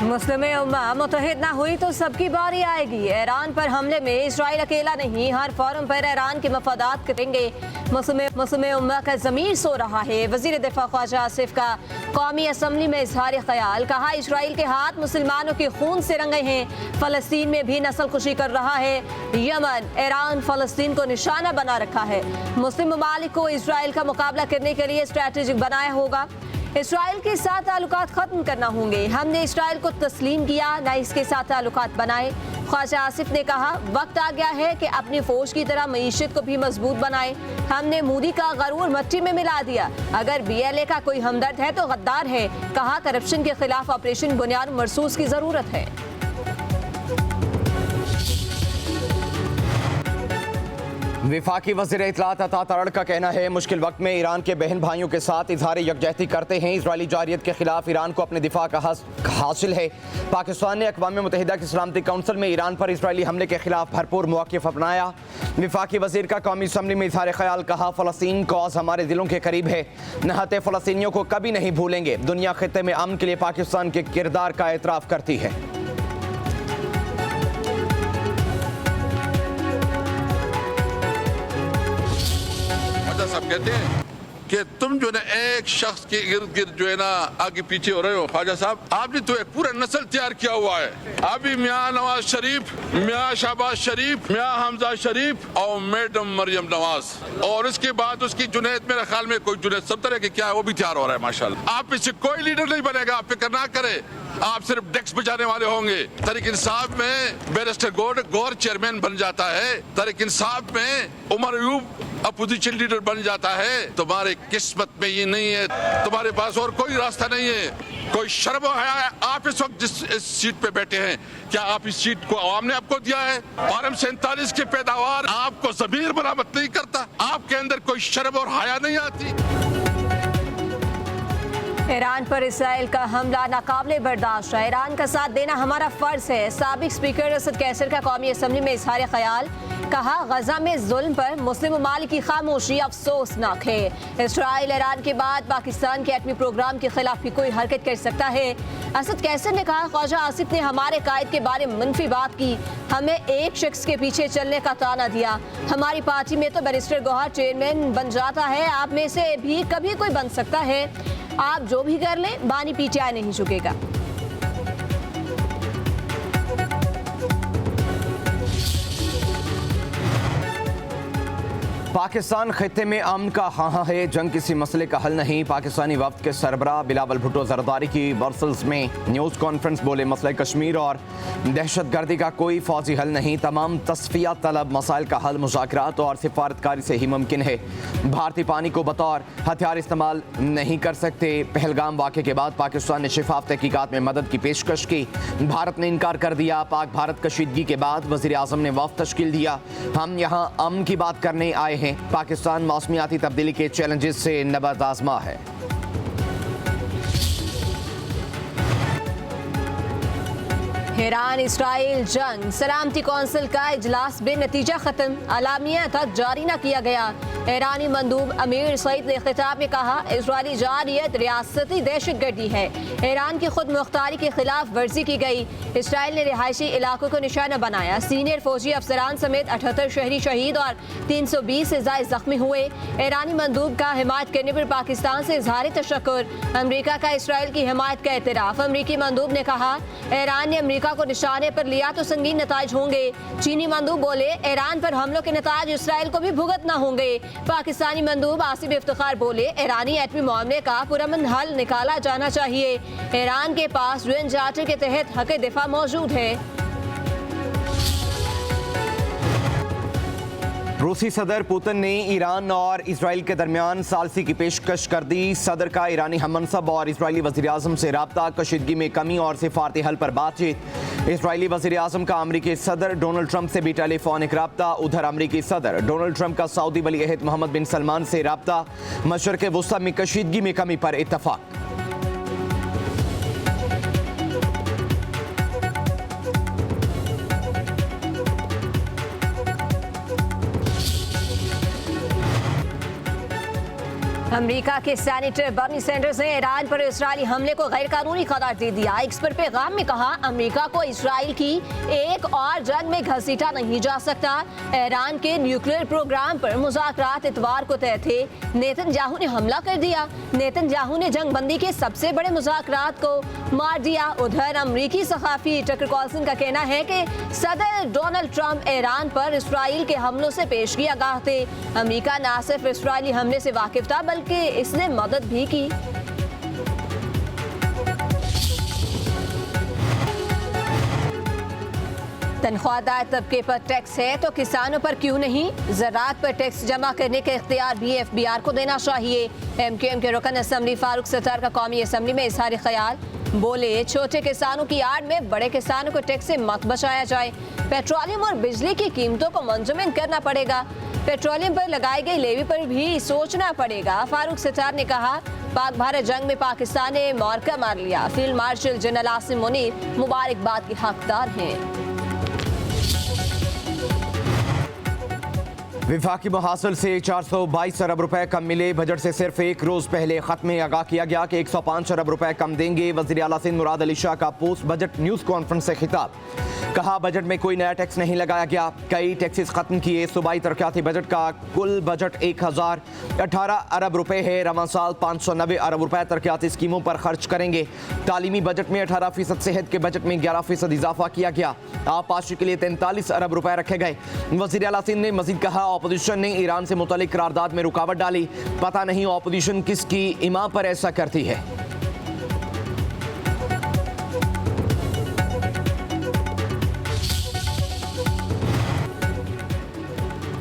मुस्लिम उम्मा मुत्तहिद ना हुई तो सबकी बारी आएगी। ईरान पर हमले में इसराइल अकेला नहीं, हर फोरम पर ईरान के मफादात करेंगे। मुस्लिम उम्मा का ज़मीर सो रहा है। वज़ीर दिफा ख्वाजा आसिफ का कौमी असम्बली में इजहार ख्याल, कहा इसराइल के हाथ मुसलमानों के खून से रंगे हैं। फ़लस्तीन में भी नस्ल खुशी कर रहा है। यमन, ईरान फ़लस्तीन को निशाना बना रखा है। मुस्लिम ममालिक को इसराइल का मुकाबला करने के लिए स्ट्रैटेजिक बनाया होगा। इसराइल के साथ ताल्लुकात ख़त्म करना होंगे। हमने इसराइल को तस्लीम किया, न इसके साथ ताल्लुकात बनाए। ख्वाजा आसिफ ने कहा वक्त आ गया है कि अपनी फौज की तरह मईशत को भी मजबूत बनाए। हमने मोदी का गरूर मट्टी में मिला दिया। अगर BLA का कोई हमदर्द है तो गद्दार है। कहा करप्शन के खिलाफ ऑपरेशन बुनियाद मरसूस की जरूरत है। विफाकी वज़ीर इत्तलात अता तरड़ का कहना है मुश्किल वक्त में ईरान के बहन भाइयों के साथ इजहार यकजहती करते हैं। इजरायली जारियत के खिलाफ ईरान को अपने दिफा का हक हासिल है। पाकिस्तान ने अक़वाम मुत्तहिदा की सलामती कौंसिल में ईरान पर इसराइली हमले के खिलाफ भरपूर मौक़िफ़ अपनाया। विफाकी वज़ीर का कौमी असम्बली में इजहार ख्याल, कहा फ़लस्तीन कौज़ हमारे दिलों के करीब है। नहते फ़लस्तीनियों को कभी नहीं भूलेंगे। दुनिया खित्ते में अमन के लिए पाकिस्तान के किरदार का एतराफ़ करती है। सब कहते हैं कि तुम जो है ना एक शख्स के इर्द गिर्द जो है ना आगे पीछे हो रहे हो। ख्वाजा साहब, आपने तो एक पूरा नस्ल तैयार किया हुआ है। अभी मियाँ नवाज शरीफ, मियाँ शहबाज शरीफ, मियाँ हमजा शरीफ और मैडम मरियम नवाज, और उसके बाद उसकी जुनैद, मेरे ख्याल में कोई जुनैद सब तरह के क्या है वो भी तैयार हो रहा है माशाल्लाह। आप इससे कोई लीडर नहीं बनेगा, आप फिक्र ना करे, आप सिर्फ डेस्क बजाने वाले होंगे। तहरीक इंसाफ में बैरिस्टर गौर चेयरमैन बन जाता है। तहरीक इंसाफ में उमर अयूब अपोजिशन लीडर बन जाता है। तुम्हारे किस्मत में ये नहीं है, तुम्हारे पास और कोई रास्ता नहीं है। कोई शर्म हया है। आप इस वक्त जिस इस सीट पे बैठे हैं, क्या आप इस सीट को आवाम ने आपको दिया है? फार्म 47 की पैदावार आपको ज़मीर बरामद नहीं करता। आपके अंदर कोई शर्म और हया नहीं आती। ईरान पर इसराइल का हमला नाकाबिले बर्दाश्त है। ईरान का साथ देना हमारा फर्ज है। साबिक स्पीकर असद कैसर का कौमी असम्बली में इजहार ख्याल, कहा गजा में जुल्म पर मुस्लिम ममालिक की खामोशी अफसोसनाक है। इसराइल ईरान के बाद पाकिस्तान के एटमी प्रोग्राम के खिलाफ भी कोई हरकत कर सकता है। असद कैसर ने कहा ख्वाजा आसिफ ने हमारे कायद के बारे में मनफी बात की, हमें एक शख्स के पीछे चलने का ताना दिया। हमारी पार्टी में तो बैरिस्टर गौहर चेयरमैन बन जाता है, आप में से भी कभी कोई बन सकता है। आप जो भी कर लें, बानी PTI नहीं झुकेगा। पाकिस्तान खित्ते में अमन का हाँ है, जंग किसी मसले का हल नहीं। पाकिस्तानी वफ्द के सरबराह बिलावल भुट्टो जरदारी की ब्रसेल्स में न्यूज़ कॉन्फ्रेंस, बोले मसला कश्मीर और दहशत गर्दी का कोई फौजी हल नहीं। तमाम तस्फिया तलब मसाइल का हल मुज़ाकरात और सिफारतकारी से ही मुमकिन है। भारतीय पानी को बतौर हथियार इस्तेमाल नहीं कर सकते। पहलगाम वाक़े के बाद पाकिस्तान ने शिफाफ तहकीकात में मदद की पेशकश की, भारत ने इनकार कर दिया। पाक भारत कशीदगी के बाद वज़ीर आज़म ने वफ़द तश्कील दिया। हम यहाँ अमन की बात करने आए हैं। पाकिस्तान मौसमियाती तब्दीली के चैलेंजेस से नबर्द आज़मा है। ईरान इसराइल जंग, सलामती कौंसिल का इजलास बेनतीजा खत्म, अलामिया तक जारी न किया गया। ईरानी मंदूब अमीर सईद ने खिताब में कहा इसराइली जारियत रियासती दहशत गर्दी है। ईरान की खुद मुख्तारी के खिलाफ वर्जी की गई। इसराइल ने रिहायशी इलाकों को निशाना बनाया। सीनियर फौजी अफसरान समेत 78 शहरी शहीद और 320 से ज्यादा जख्मी हुए। ईरानी मंदूब का हिमायत करने पर पाकिस्तान से इजहार तशक्कुर। अमरीका का इसराइल की हिमायत का एतराफ़। अमरीकी मंदूब ने कहा ईरान ने अमरीका को निशाने पर लिया तो संगीन नताइज होंगे। चीनी मंदूब बोले ईरान पर हमलों के नताइज इसराइल को भी भुगतना होंगे। पाकिस्तानी मंदूब आसिफ इफ्तिखार बोले ईरानी एटमी मामले का पुरअमन हल निकाला जाना चाहिए। ईरान के पास UN चार्टर के तहत हक दिफा मौजूद है। रूसी सदर पुतिन ने ईरान और इसराइल के दरमियान सालसी की पेशकश कर दी। सदर का ईरानी हममनसब और इसराइली वज़ीर आज़म से रब्ता, कशीदगी में कमी और सिफारती हल पर बातचीत। इसराइली वज़ीर आज़म का अमरीकी सदर डोनाल्ड ट्रंप से भी टेलीफोनिक रब्ता। उधर अमरीकी सदर डोनाल्ड ट्रंप का सऊदी वली अहद मोहम्मद बिन सलमान से रब्ता। मशरिक़ वुस्ता में कशीदगी में कमी पर इत्तफाक। अमेरिका के सेनेटर बर्नी सैंडर्स ने ईरान पर इजरायली हमले को गैर कानूनी करार दे दिया। एक्स पर पैगाम में कहा, अमेरिका को इजराइल की एक और जंग में घसीटा नहीं जा सकता। ईरान के न्यूक्लियर प्रोग्राम पर मुज़ाकरात इतवार को तय थे। नेतन्याहू ने हमला कर दिया। नेतन्याहू ने जंग बंदी के सबसे बड़े मुज़ाकरात को मार दिया। उधर अमरीकी सहाफ़ी टकर कार्लसन का कहना है कि सदर डोनाल्ड ट्रंप ईरान पर इजराइल के हमलों से पेशगी आगाह थे। अमेरिका न सिर्फ इजरायली हमले से वाकिफ था बल्कि इसने मदद भी की। तनख्वाहदार तबके पर टैक्स है तो किसानों पर क्यों नहीं? ज़राअत पर टैक्स जमा करने का इख्तियार भी FBR को देना चाहिए। MQM के रुकन असम्बली फारूक सत्तार का कौमी असम्बली में इजहार ख्याल। बोले, छोटे किसानों की आड़ में बड़े किसानों को टैक्स से मत बचाया जाए। पेट्रोलियम और बिजली की कीमतों को मंजूर करना पड़ेगा। पेट्रोलियम पर लगाई गई लेवी पर भी सोचना पड़ेगा। फारूक सत्तार ने कहा, पाक भारत जंग में पाकिस्तान ने मौका मार लिया। Field marshal general Asim Munir मुबारकबाद के हकदार हैं। विफाकी मुहासिल से 422 अरब रुपए कम मिले। बजट से सिर्फ एक रोज पहले खत्म में आगाह किया गया कि 105 अरब रुपए कम देंगे। वज़ीर आला सिंध मुराद अली शाह का पोस्ट बजट न्यूज कॉन्फ्रेंस से खिताब। कहा, बजट में कोई नया टैक्स नहीं लगाया गया, कई टैक्सेस खत्म किए। सूबाई तरक्याती बजट का कुल बजट 1018 अरब रुपए है। रवां साल 590 अरब रुपए तरक्याती स्कीमों पर खर्च करेंगे। तालीमी बजट में 18%, सेहत के बजट में 11% इजाफा किया गया। आबपाशी के लिए 43 अरब रुपए रखे गए। वज़ीर आला सिंध ने मजीद कहा, ऑपोजिशन ने ईरान से मुतालिक करारदाद में रुकावट डाली। पता नहीं ऑपोजिशन किसकी इमाम पर ऐसा करती है।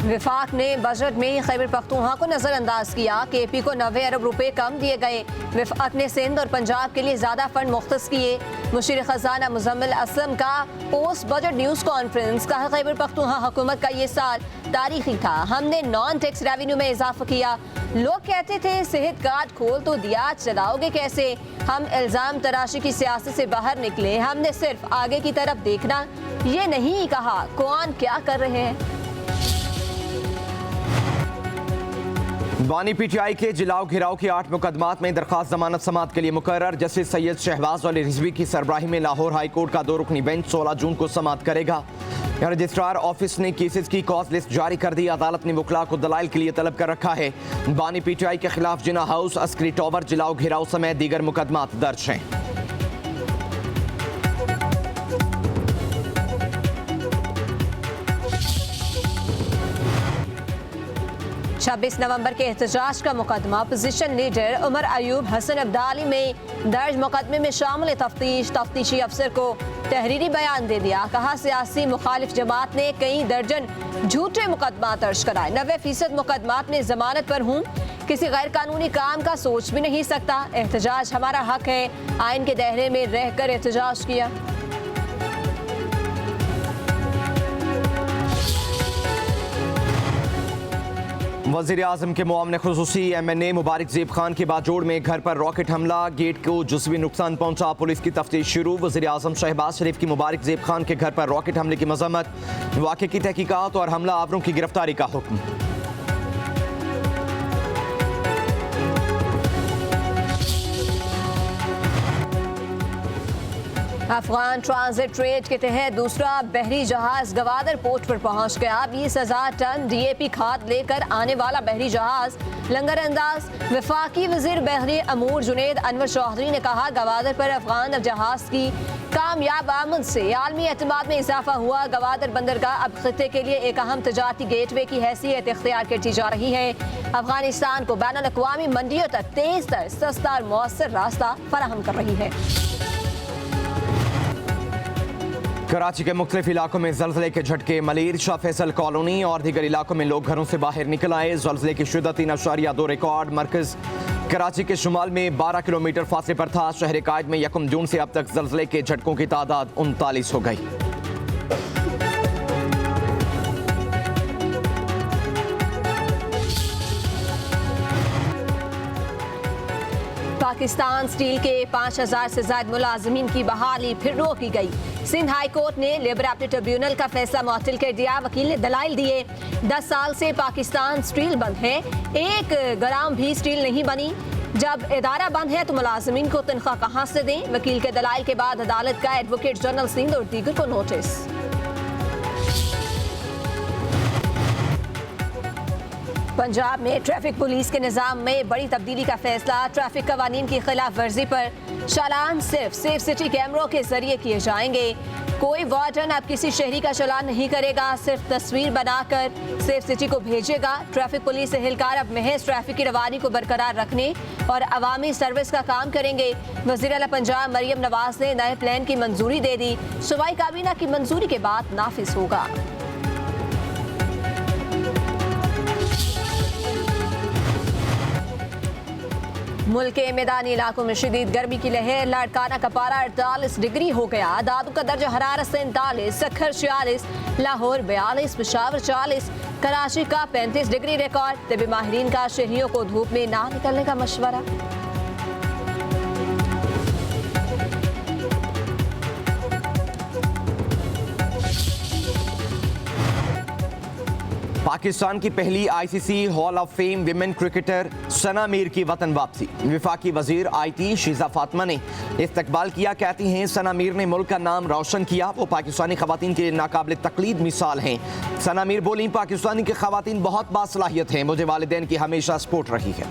विफाक ने बजट में खैबर पख्तूनख्वा को नजरअंदाज किया। KP को 90 अरब रुपए कम दिए गए। विफाक ने सिंध और पंजाब के लिए ज्यादा फंड मुख्तस किए। मुशीर खजाना मुजम्मिल असलम का पोस्ट बजट न्यूज कॉन्फ्रेंस। कहा, खैबर पख्तूनख्वा हुकूमत का ये साल तारीखी था। हमने नॉन टैक्स रेवेन्यू में इजाफा किया। लोग कहते थे सेहत कार्ड खोल तो दिया, चलाओगे कैसे? हम इल्जाम तराशी की सियासत से बाहर निकले। हमने सिर्फ आगे की तरफ देखना, ये नहीं कहा कौन क्या कर रहे हैं। बानी PTI के जिलाओ घिराव के 8 मुकदमात में दरखास्त जमानत समात के लिए मुकर्रर। जस्टिस सैयद शहबाज अली रिजवी की सरबराही में लाहौर हाई कोर्ट का 2 रुकनी बेंच 16 जून को समात करेगा। रजिस्ट्रार ऑफिस ने केसेस की कॉज लिस्ट जारी कर दी। अदालत ने मुखला को दलाइल के लिए तलब कर रखा है। बानी PTI के खिलाफ जिना हाउस, अस्करी टॉवर, जिलाओ घिराव समेत दीगर मुकदमात दर्ज हैं। 26 नवंबर के एहतजाज का मुकदमा अपोजिशन लीडर उमर अयूब हसन अब्दाली में दर्ज मुकदमे में शामिल तफ्तीशी अफसर को तहरीरी बयान दे दिया। कहा, सियासी मुखालिफ जमात ने कई दर्जन झूठे मुकदमा दर्ज कराए। 90% मुकदमात में जमानत पर हूँ, किसी गैर कानूनी काम का सोच भी नहीं सकता। एहतजाज हमारा हक है, आइन के दायरे में रहकर एहतजाज किया। वज़ीर आज़म के मुआवन खुसूसी MNA मुबारक ज़ेब खान के बाजोड़ में घर पर रॉकेट हमला, गेट को जुज़वी नुकसान पहुंचा। पुलिस की तफ्तीश शुरू। वज़ीर आज़म शहबाज शरीफ की मुबारक ज़ेब खान के घर पर रॉकेट हमले की मज़म्मत, वाक़े की तहकीकात और हमला आवरों की गिरफ्तारी का हुक्म। अफगान ट्रांजिट ट्रेड के तहत दूसरा बहरी जहाज गवादर पोर्ट पर पहुंच गया। 20,000 टन DAP खाद लेकर आने वाला बहरी जहाज लंगर अंदाज। वफाकी वजीर बहरी अमूर जुनेद अनवर चौधरी ने कहा, गवादर पर अफगान जहाज की कामयाब आमद से आलमी एतमाद में इजाफा हुआ। गवादर बंदरगाह अब खित्ते के लिए एक अहम तजारती गेटवे की हैसियत इख्तियार करती जा रही है। अफगानिस्तान को बैनुल अक़वामी मंडियों तक तेज तर, सस्ता और मौसर रास्ता फराहम कर रही है। कराची के मुख्तलिफ इलाकों में ज़लज़ले के झटके। मलीर, शाह फैसल कॉलोनी और दीगर इलाकों में लोग घरों से बाहर निकल आए। ज़लज़ले की शिद्दत 3.2 रिकॉर्ड। मरकज़ कराची के शुमाल में 12 किलोमीटर फासले पर था। शहर कायद में 1 जून से अब तक ज़लज़ले के झटकों की तादाद 39 हो गई। पाकिस्तान स्टील के 5000 से ज्यादा मुलाजमीन की बहाली फिर रोक दी गई। सिंध हाई कोर्ट ने लेबर अपील ट्रिब्यूनल का फैसला मुअत्तल कर दिया। वकील ने दलाइल दिए। 10 साल से पाकिस्तान स्टील बंद है, 1 ग्राम भी स्टील नहीं बनी। जब इदारा बंद है तो मुलाजमीन को तनख्वाह कहाँ से दें? वकील के दलाइल के बाद अदालत का एडवोकेट जनरल सिंध और दीगर को नोटिस। पंजाब में ट्रैफिक पुलिस के निज़ाम में बड़ी तब्दीली का फैसला। ट्रैफिक कवानीन की खिलाफ वर्जी पर चालान सिर्फ सेफ सिटी कैमरों के जरिए किए जाएंगे। कोई वार्डन अब किसी शहरी का चालान नहीं करेगा, सिर्फ तस्वीर बनाकर सेफ सिटी को भेजेगा। ट्रैफिक पुलिस एहलकार अब महज ट्रैफिक की रवानी को बरकरार रखने और अवामी सर्विस का काम करेंगे। वज़ीर आला पंजाब मरियम नवाज ने नए प्लान की मंजूरी दे दी। सूबाई काबीना की मंजूरी के बाद नाफिज होगा। मुल्क के मैदानी इलाकों में शदीद गर्मी की लहर। लाड़काना का पारा 48 डिग्री हो गया। दादू का दर्जा हरारत 47, सखर 46, लाहौर 42, पेशावर 40, कराची का 35 डिग्री रिकॉर्ड। तभी माहिरीन का शहरियों को धूप में ना निकलने का मशवरा। पाकिस्तान की पहली ICC hall of fame women cricketer Sana Mir की वतन वापसी। वफाकी वजीर IT शीजा फातिमा ने इस्तकबाल किया। कहती हैं सना मीर ने मुल्क का नाम रोशन किया। वो पाकिस्तानी खवातीन के नाकाबिल तकलीद मिसाल हैं। सना मीर बोली, पाकिस्तानी की खवातीन बहुत बासलाहियत हैं। मुझे वालिदैन की हमेशा सपोर्ट रही है।